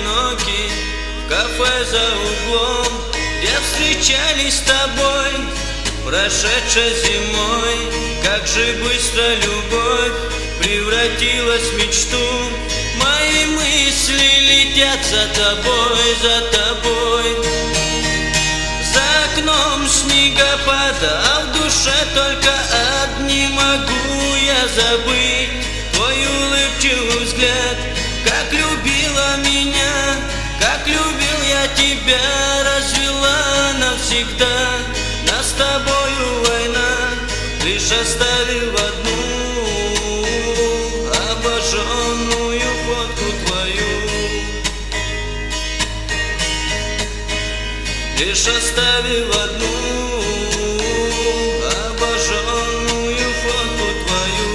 одинокий в кафе за углом, где встречались с тобой прошедшей зимой. Как же быстро любовь превратилась в мечту. Мои мысли летят за тобой, за тобой. За окном снегопада, а в душе только одни могу я забыть. Твой улыбчивый взгляд, как любила меня, как любил я тебя, развела навсегда. Нас с тобою война лишь оставил одну обожженную фотку твою. Лишь оставил одну обожженную фотку твою.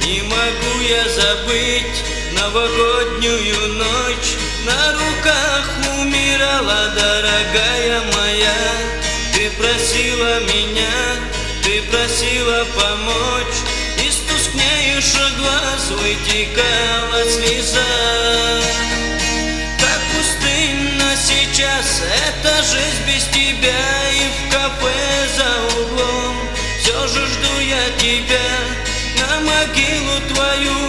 Не могу я забыть новогоднюю ночь. На руках умирала дорогая моя. Ты просила меня, ты просила помочь. Из тускнеющих глаз вытекала слеза. Как пустынно сейчас эта жизнь без тебя. И в кафе за углом все же жду я тебя. На могилу твою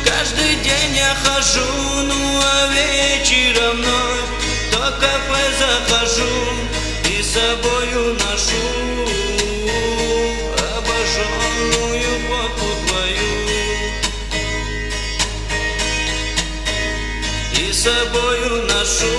каждый день я хожу, ну а вечером вновь в то кафе захожу и с собою ношу обожженную фотку твою. И с собою ношу